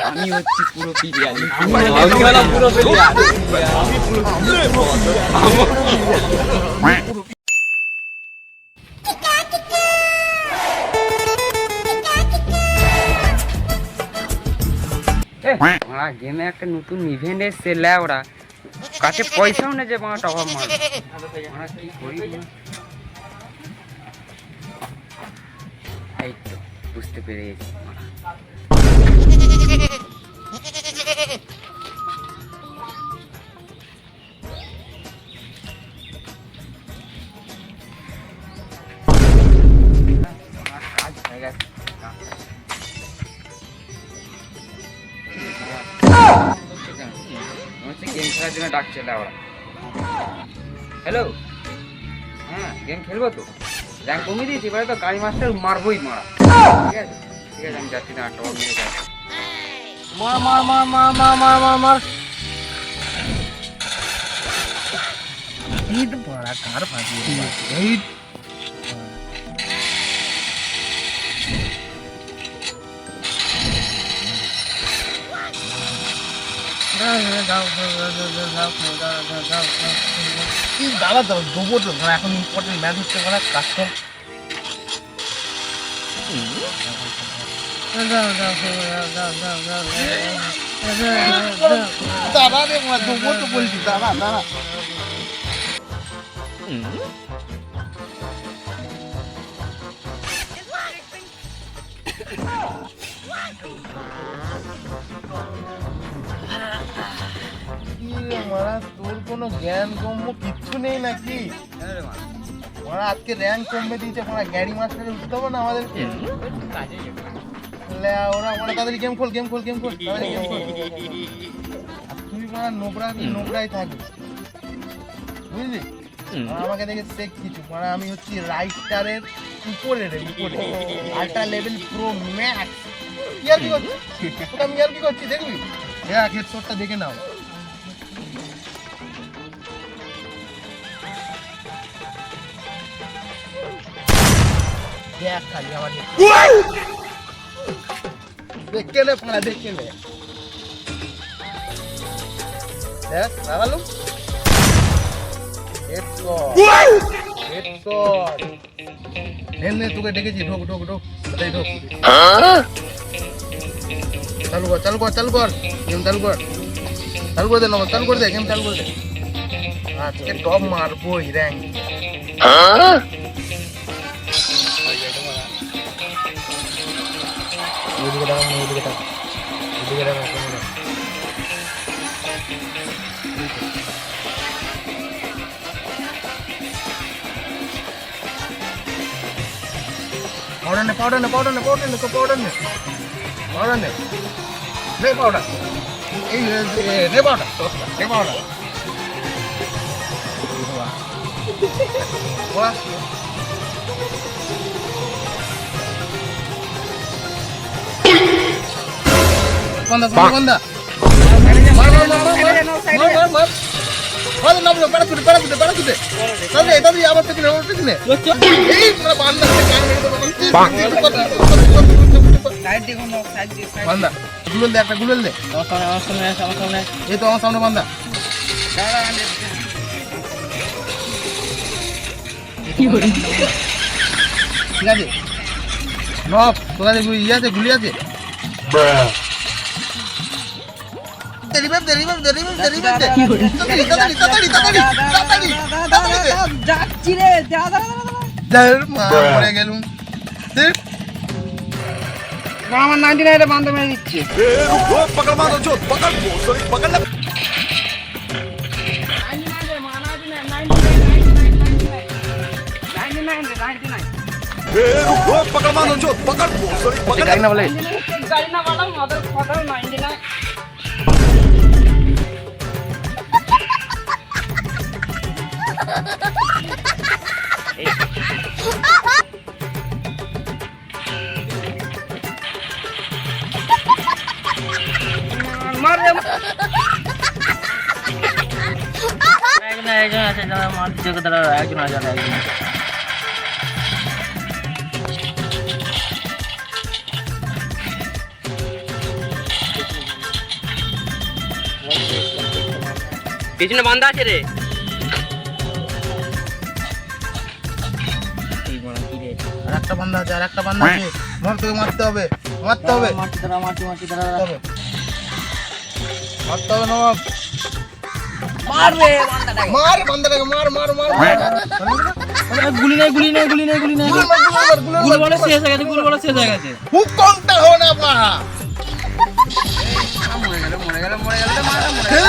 আমি হচ্ছি পুরো বিরিয়ানি। গেমে একটা নতুন ইভেন্ট এসছে ল্যাওরা, কাছে পয়সাও নেই যে আমার টপ আপ মারবে। কি করি এই তো বুঝতে পেরে গেছি। কাজ হয়ে গেছে। গেম খেলার জন্য ডাকছে ওরা। হ্যালো, হ্যাঁ গেম খেলবো তো, র্যাঙ্ক কমিয়ে দিয়েছি, এবারে তো গাড়ি মাস্টার মারবই মারা। ঠিক আছে ঠিক আছে, আমি যাচ্ছি না, টপ নিয়ে যাচ্ছি। মার মার মার মার মার মার মার মার। ঈদ বড়া কার ফাটিয়ে এই দাদা দাও দেবো তো, এখন ইম্পর্টেন্ট ম্যাচ হচ্ছে না, কাজটা দাদা রে দেবো তো বলছি, দাদা দাদা তোর কোনো জ্ঞান গম্য কিচ্ছু নেই নাকি? ওরা আজকে র্যাঙ্ক কমবে দিয়েছে, গাড়ি মাস্টারে উঠতে হবে না আমাদেরকে? ওরা তাড়াতাড়ি গেম খোল, গেম খোল, গেম খোল, তুই নোংরাই থাকবি, বুঝলি? আমাকে দেখে শেখ কিছু, আমি হচ্ছি রাইটারের উপরে আল্ট্রা লেভেল প্রো ম্যাক্স। ইয়ার কি করছি আমি, ইয়ার কি করছি দেখবি? হ্যাঁ হেডশটটা দেখে নাও। দেখ খালি আমার দেখে নে পড়া, দেখে নে দেখ লাগালু তোকে ডেকেছি, ঢোক ঢোক ঢোক কোথায় ঢোক। চালু কর চালু কর চালু কর গেম চালু কর, চালু করে দে নগদ, চালু করে দে গেম, চালু করে দে। আজকে টপ মারবোই র্যাঙ্ক। এদিকে টাকা, এদিকে টাকা, এদিকে টাকা, पाउडर ने पाउडर ने पाउडर ने पाउडर ने पाउडर ने पाउडर ने रे पाउडर ए रे पाउडर रे पाउडर वाह बंदा बंदा मार मार मार मार मार Hadi nablo para kude tadi tadi abar petine ei mara banda side dekho no side banda gulol de ekta gulol de আমার সামনে এই তো আমার সামনে banda কি হলো ঠিক আছে নব তোরা যে গুলি আছে derivative কি হলো তাড়াতাড়ি যাচ্ছি রে মরে গেলুম না আমার 99 এর বান্ধব মেরে দিচ্ছে পকড় মারো চোদ পকড় সরি পকড় না 99 রে মানা দিনা 99 ए रुको पकड़ मारो चोद पकड़ सॉरी पकड़ गाड़ी ना वाला मदर फादर 99 मार दे একজন আছে যারা মার দিকে দাঁড়া একজন আছে একজন পেছনে বান্ধা আছে রে। আর একটা বান্ধা আছে, আর একটা বান্ধা আছে। তোকে মারতে হবে, মারতে হবে, মারছি দাঁড়া, মারছি দাঁড়া। মারতে হবে নবাব। মার রে বান্দাটাকে। মার বান্দাটাকে, মার মার মার গুলি নেই গুলি বলা শেষ হয়ে গেছে। হুকুমটা হো না বাড়া। মরে গেল তো মারা মরে গেল।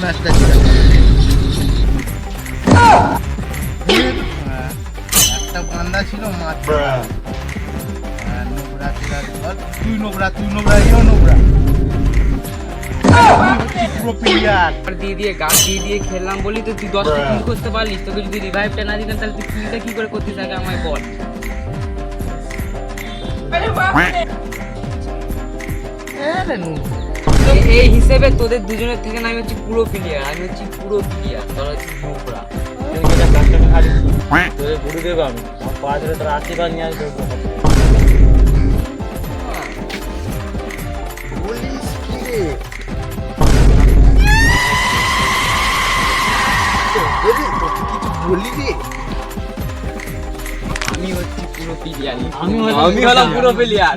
ম্যাচটা একটা বান্দা ছিল মাত্র। নোবরা তুই নোবরা এও নোবরা। পুরো প্লেয়ার দিয়ে গাছ দিয়ে খেললাম বলি তো তুই 10টা কিল করতে পারলিস। তোকে যদি রিভাইভটা না দিতাম তাহলে তুই কিলটা কি করে করতিস আগে আমায় বল। এই হিসেবে তোদের দুজনের থেকে না আমি হচ্ছি পুরো প্লেয়ার, তোরা হচ্ছিস নোংরা। তোদের গুরুদেব আমি, আমার পা ধরে তোর আশীর্বাদ নিয়ে আসবে। বলিস কি রে? বলি রে, আমি হচ্ছি পুরো প্লেয়ার। আমি হলাম পুরো প্লেয়ার।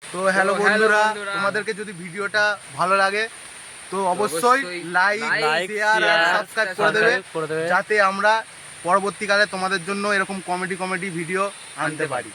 তো হ্যালো বন্ধুরা, তোমাদেরকে যদি ভিডিওটা ভালো লাগে তো অবশ্যই লাইক, শেয়ার আর সাবস্ক্রাইব করে দেবে, যাতে আমরা পরবর্তীকালে তোমাদের জন্য এরকম কমেডি ভিডিও আনতে পারি।